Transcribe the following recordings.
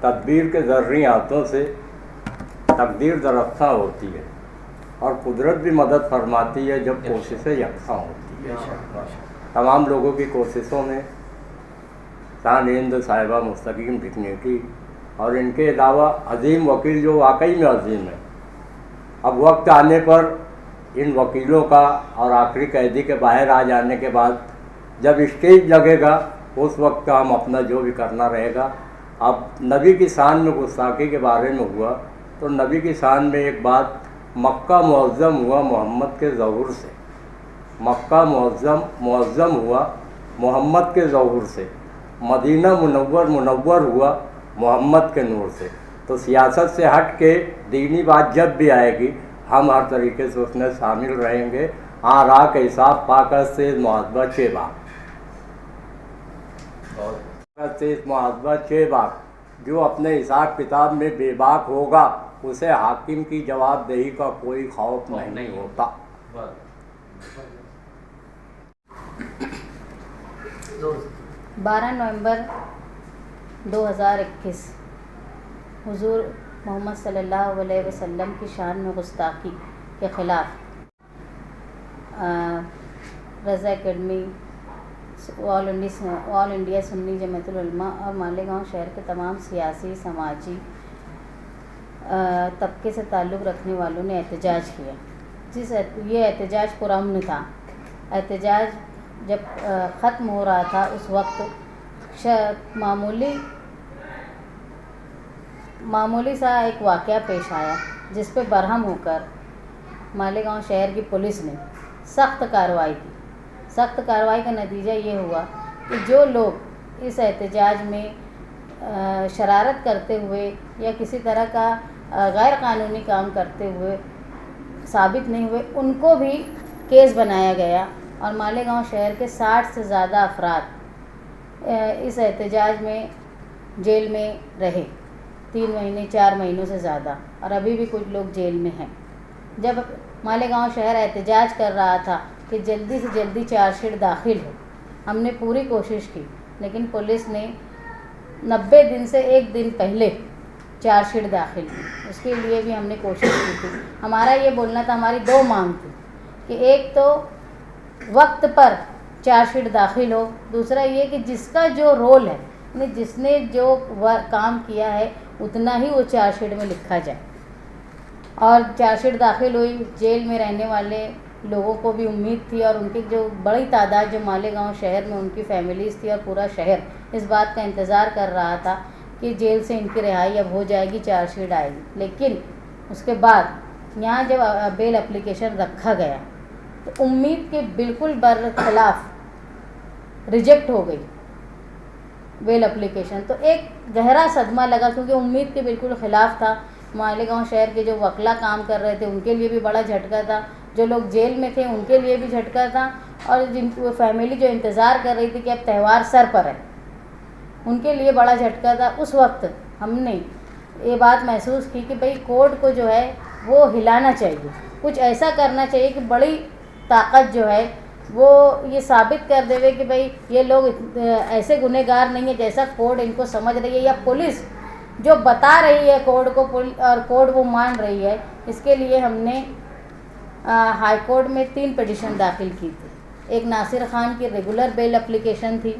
तदबीर के ज़र्री हाथों से तकदीर दरख्ता होती है और कुदरत भी मदद फरमाती है जब कोशिशें यकसा होती है। तमाम लोगों की कोशिशों में शान हिंद साहिबा मुस्तकीम लिखने की और इनके अलावा अजीम वकील जो वाकई में अजीम है, अब वक्त आने पर इन वकीलों का और आखिरी कैदी के बाहर आ जाने के बाद जब स्टेज लगेगा उस वक्त का हम अपना जो भी करना रहेगा। अब नबी की शान में गुस्ताखी के बारे में हुआ तो नबी की शान में एक बात, मक्का मुअज़्ज़म हुआ मोहम्मद के ज़हूर से, मक्का मुअज़्ज़म हुआ मोहम्मद के ज़हूर से, मदीना मुनव्वर हुआ मोहम्मद के नूर से। तो सियासत से हट के दीनी बात जब भी आएगी हम हर तरीके से उसमें शामिल रहेंगे। आरा के हिसाब पाकर से मुआज़बा चेबा मुआज़बा चेबा, जो अपने हिसाब किताब में बेबाक होगा उसे हाकिम की जवाबदेही का कोई खौफ नहीं होता। 12 नवंबर 2021 हुजूर मोहम्मद सल्लल्लाहु अलैहि वसल्लम की शान में गुस्ताखी के ख़िलाफ़ रज़ा एकेडमी, ऑल इंडिया सुन्नी जमाअतुल उलमा और मालेगांव शहर के तमाम सियासी समाजी तबके से ताल्लुक़ रखने वालों ने एहतजाज किया। ये एहतजाज पुरअमन था। एहतजाज जब ख़त्म हो रहा था उस वक्त मामूली सा एक वाक़या पेश आया जिस पे बरहम होकर मालेगांव शहर की पुलिस ने सख्त कार्रवाई की। सख्त कार्रवाई का नतीजा ये हुआ कि जो लोग इस एहतजाज में शरारत करते हुए या किसी तरह का गैर कानूनी काम करते हुए साबित नहीं हुए, उनको भी केस बनाया गया और मालेगांव शहर के 60 से ज़्यादा अफराद इस एहतजाज में जेल में रहे 3 महीने 4 महीनों से ज़्यादा, और अभी भी कुछ लोग जेल में हैं। जब मालेगांव शहर एहतजाज कर रहा था कि जल्दी से जल्दी चार्जशीट दाखिल हो, हमने पूरी कोशिश की, लेकिन पुलिस ने 90 दिन से 1 दिन पहले चार्जशीट दाखिल की। उसके लिए भी हमने कोशिश की थी। हमारा ये बोलना था, हमारी 2 मांग थी कि एक तो वक्त पर चार्जशीट दाखिल हो, दूसरा ये कि जिसका जो रोल है, यानी जिसने जो काम किया है उतना ही वो चार्जशीट में लिखा जाए। और चार्जशीट दाखिल हुई। जेल में रहने वाले लोगों को भी उम्मीद थी और उनकी जो बड़ी तादाद जो मालेगांव शहर में उनकी फैमिलीज़ थी और पूरा शहर इस बात का इंतज़ार कर रहा था कि जेल से इनकी रिहाई अब हो जाएगी, चार्जशीट आएगी। लेकिन उसके बाद यहाँ जब बेल एप्लीकेशन रखा गया तो उम्मीद के बिल्कुल बरखिलाफ़ रिजेक्ट हो गई बेल एप्लीकेशन। तो एक गहरा सदमा लगा, क्योंकि उम्मीद के बिल्कुल ख़िलाफ़ था। मालेगांव शहर के जो वकला काम कर रहे थे उनके लिए भी बड़ा झटका था, जो लोग जेल में थे उनके लिए भी झटका था, और जिनकी वो फैमिली जो इंतज़ार कर रही थी कि अब त्यौहार सर पर है, उनके लिए बड़ा झटका था। उस वक्त हमने ये बात महसूस की कि भाई कोर्ट को जो है वो हिलाना चाहिए, कुछ ऐसा करना चाहिए कि बड़ी ताकत जो है वो ये साबित कर देवे कि भाई ये लोग ऐसे गुनहगार नहीं है जैसा कोर्ट इनको समझ रही है, या पुलिस जो बता रही है कोर्ट को और कोर्ट वो मान रही है। इसके लिए हमने हाई कोर्ट में 3 पिटीशन दाखिल की थी। एक नासिर खान की रेगुलर बेल एप्लीकेशन थी,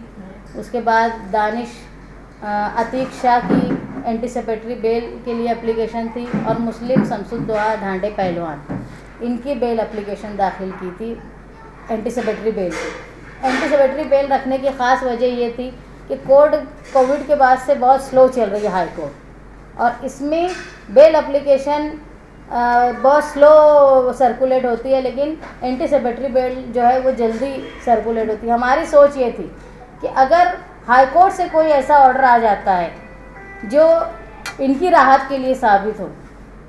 उसके बाद दानिश अतीक शाह की एंटीसिपेटरी बेल के लिए एप्लीकेशन थी, और मुस्लिम शमसुद्दोहा ढांडे पहलवान इनकी बेल एप्लीकेशन दाखिल की थी एंटीसिपेटरी बेल की। एंटीसिपेटरी बेल रखने की ख़ास वजह ये थी कि कोर्ट कोविड के बाद से बहुत स्लो चल रही है हाई कोर्ट, और इसमें बेल एप्लीकेशन बहुत स्लो सर्कुलेट होती है, लेकिन एंटीसिपेटरी बेल जो है वो जल्दी सर्कुलेट होती है। हमारी सोच ये थी कि अगर हाई कोर्ट से कोई ऐसा ऑर्डर आ जाता है जो इनकी राहत के लिए साबित हो,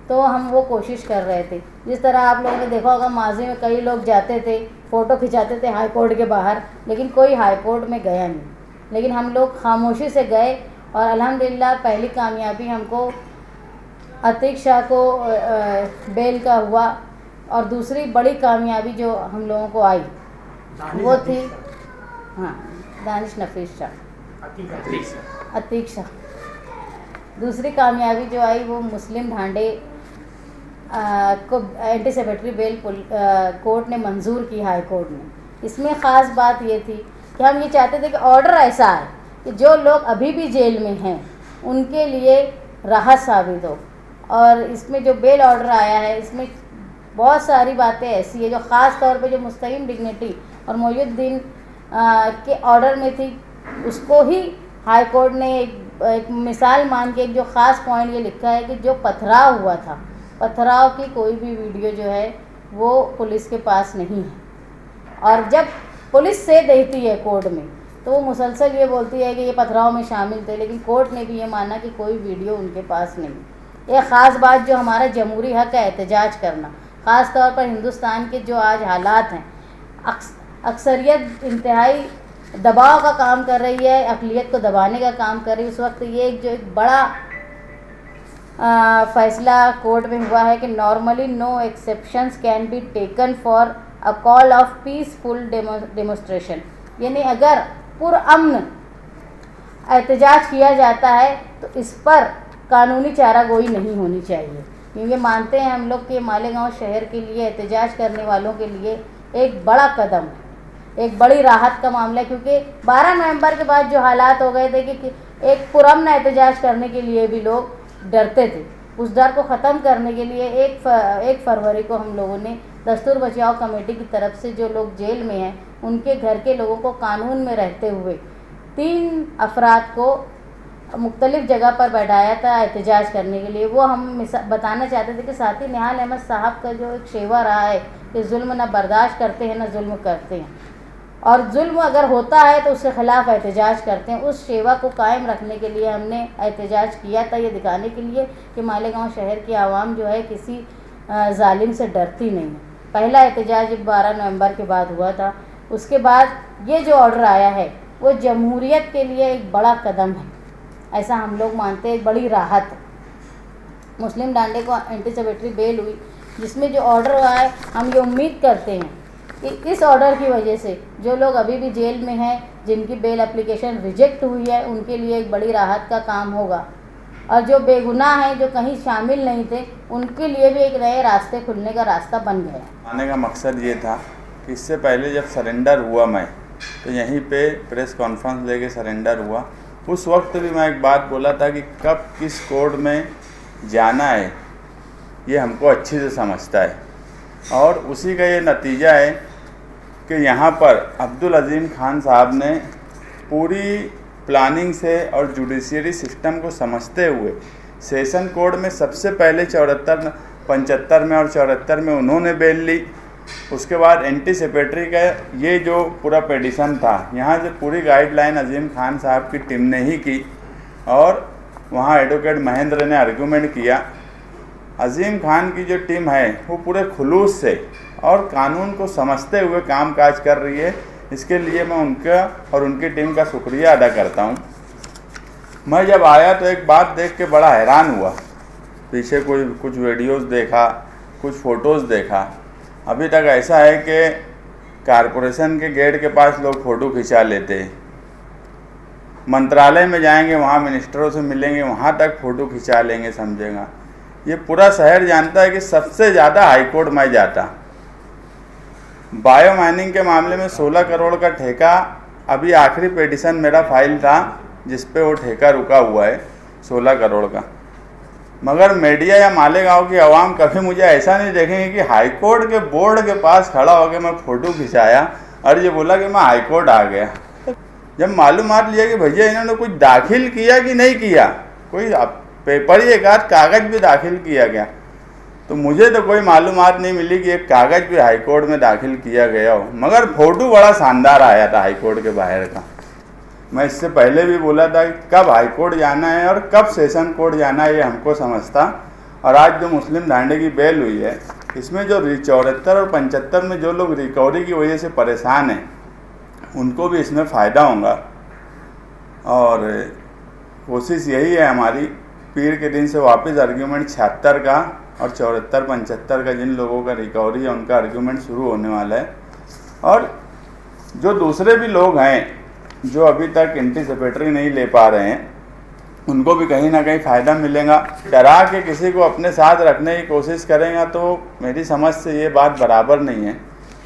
तो हम वो कोशिश कर रहे थे। जिस तरह आप लोगों ने देखा होगा माजी में कई लोग जाते थे, फ़ोटो खिंचाते थे हाई कोर्ट के बाहर, लेकिन कोई हाई कोर्ट में गया नहीं। लेकिन हम लोग खामोशी से गए और अल्हम्दुलिल्लाह पहली कामयाबी हमको अतीक शाह को बेल का हुआ, और दूसरी बड़ी कामयाबी जो हम लोगों को आई वो थी दानिश नफीस शाह, अतीक शाह। दूसरी कामयाबी जो आई वो मुस्लिम ढांडे को एंटीसिपेटरी बेल कोर्ट ने मंजूर की, हाई कोर्ट ने। इसमें ख़ास बात ये थी कि हम ये चाहते थे कि ऑर्डर ऐसा है कि जो लोग अभी भी जेल में हैं उनके लिए राहत साबित हो। और इसमें जो बेल ऑर्डर आया है इसमें बहुत सारी बातें ऐसी है जो ख़ास तौर पे जो मुस्तकीम डिग्निटी और मोहिउद्दीन के ऑर्डर में थी, उसको ही हाई कोर्ट ने एक मिसाल मान के एक जो ख़ास पॉइंट ये लिखा है कि जो पथराव हुआ था, पथराव की कोई भी वीडियो जो है वो पुलिस के पास नहीं है। और जब पुलिस से देती है कोर्ट में तो वो मुसलसल ये बोलती है कि ये पथराव में शामिल थे, लेकिन कोर्ट ने भी ये माना कि कोई वीडियो उनके पास नहीं। एक ख़ास बात जो हमारा जमहूरी हक़ है एहतजाज करना, ख़ास तौर पर हिंदुस्तान के जो आज हालात हैं, अक्सरियत इंतहाई दबाव का काम कर रही है, अक़लियत को दबाने का काम कर रही है। उस वक्त ये एक बड़ा फ़ैसला कोर्ट में हुआ है कि normally no exceptions can be taken for a call of peaceful demonstration, यानी अगर पुरअमन एहतजाज किया जाता है तो इस पर कानूनी चारागोई नहीं होनी चाहिए, क्योंकि मानते हैं हम लोग कि मालेगांव शहर के लिए एहतजाज करने वालों के लिए एक बड़ा कदम, एक बड़ी राहत का मामला है। क्योंकि 12 नवंबर के बाद जो हालात हो गए थे कि एक पुरअमन एहतजाज करने के लिए भी लोग डरते थे, उस डर को ख़त्म करने के लिए 1 फरवरी को हम लोगों ने दस्तूर बचाओ कमेटी की तरफ से जो लोग जेल में हैं उनके घर के लोगों को कानून में रहते हुए 3 अफराद को मुख्तलिफ़ जगह पर बैठाया था एहतजाज करने के लिए। वो हम बताना चाहते थे कि साथी निहाल अहमद साहब का जो एक शेवा रहा है कि जुल्म न बर्दाश्त करते हैं न जुल्म करते हैं, और जुल्म अगर होता है तो उसके ख़िलाफ़ एहतजाज करते हैं। उस शेवा को कायम रखने के लिए हमने एहतजाज किया था, ये दिखाने के लिए कि मालेगांव शहर की आवाम जो है किसी जालिम से डरती नहीं है। पहला एहतजाज 12 नवंबर के बाद हुआ था। उसके बाद ये जो ऑर्डर आया है वो जमहूरियत के लिए एक बड़ा कदम है, ऐसा हम लोग मानते हैं, एक बड़ी राहत। मुस्लिम डांडे को एंटीसिपेटरी बेल हुई, जिसमें जो ऑर्डर हुआ है हम ये उम्मीद करते हैं कि इस ऑर्डर की वजह से जो लोग अभी भी जेल में हैं, जिनकी बेल एप्लीकेशन रिजेक्ट हुई है, उनके लिए एक बड़ी राहत का काम होगा। और जो बेगुनाह हैं, जो कहीं शामिल नहीं थे, उनके लिए भी एक नए रास्ते खुलने का रास्ता बन गया। आने का मकसद ये था कि इससे पहले जब सरेंडर हुआ मैं, तो यहीं पे प्रेस कॉन्फ्रेंस लेके सरेंडर हुआ। उस वक्त भी मैं एक बात बोला था कि कब किस कोर्ट में जाना है ये हमको अच्छी से समझता है, और उसी का ये नतीजा है कि यहाँ पर अब्दुल अजीम खान साहब ने पूरी प्लानिंग से और जुडिशियरी सिस्टम को समझते हुए सेशन कोर्ट में सबसे पहले 75 में और 74 में उन्होंने बेल ली। उसके बाद एंटीसिपेटरी का ये जो पूरा पेडिशन था, यहाँ से पूरी गाइडलाइन अजीम खान साहब की टीम ने ही की, और वहाँ एडवोकेट महेंद्र ने आर्गूमेंट किया। अजीम खान की जो टीम है वो पूरे खुलूस से और कानून को समझते हुए काम काज कर रही है। इसके लिए मैं उनका और उनकी टीम का शुक्रिया अदा करता हूँ। मैं जब आया तो एक बात देख के बड़ा हैरान हुआ। पीछे कुछ वीडियोस देखा, कुछ फ़ोटोज़ देखा। अभी तक ऐसा है कि कारपोरेशन के गेट के पास लोग फ़ोटो खिंचा लेते हैं, मंत्रालय में जाएंगे वहाँ मिनिस्टरों से मिलेंगे, वहाँ तक फ़ोटो खिंचा लेंगे, समझेगा। ये पूरा शहर जानता है कि सबसे ज़्यादा हाईकोर्ट में जाता। बायो माइनिंग के मामले में 16 करोड़ का ठेका, अभी आखिरी पेटिशन मेरा फाइल था जिस पे वो ठेका रुका हुआ है 16 करोड़ का। मगर मीडिया या मालेगांव की आवाम कभी मुझे ऐसा नहीं देखेंगे कि हाईकोर्ट के बोर्ड के पास खड़ा होकर मैं फ़ोटो खिंचाया और ये बोला कि मैं हाईकोर्ट आ गया। जब मालूमात लिया कि भैया इन्होंने कुछ दाखिल किया कि नहीं किया, कोई पेपर ही एक आध कागज़ भी दाखिल किया गया, तो मुझे तो कोई मालूमात नहीं मिली कि एक कागज़ भी हाईकोर्ट में दाखिल किया गया हो। मगर फ़ोटो बड़ा शानदार आया था हाईकोर्ट के बाहर का। मैं इससे पहले भी बोला था कि कब हाईकोर्ट जाना है और कब सेशन कोर्ट जाना है ये हमको समझता। और आज जो मुस्लिम ढांडे की बेल हुई है, इसमें जो 74 और 75 में जो लोग रिकवरी की वजह से परेशान हैं, उनको भी इसमें फ़ायदा होगा। और कोशिश यही है हमारी, पीर के दिन से वापस आर्ग्यूमेंट 76 का और 74-75 का जिन लोगों का रिकवरी है उनका आर्ग्यूमेंट शुरू होने वाला है। और जो दूसरे भी लोग हैं जो अभी तक एंटीसिपेटरी नहीं ले पा रहे हैं, उनको भी कहीं ना कहीं फ़ायदा मिलेगा। डरा के किसी को अपने साथ रखने की कोशिश करेंगे तो मेरी समझ से ये बात बराबर नहीं है।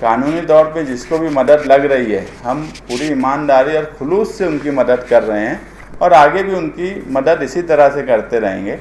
कानूनी तौर पे जिसको भी मदद लग रही है, हम पूरी ईमानदारी और खुलूस से उनकी मदद कर रहे हैं और आगे भी उनकी मदद इसी तरह से करते रहेंगे।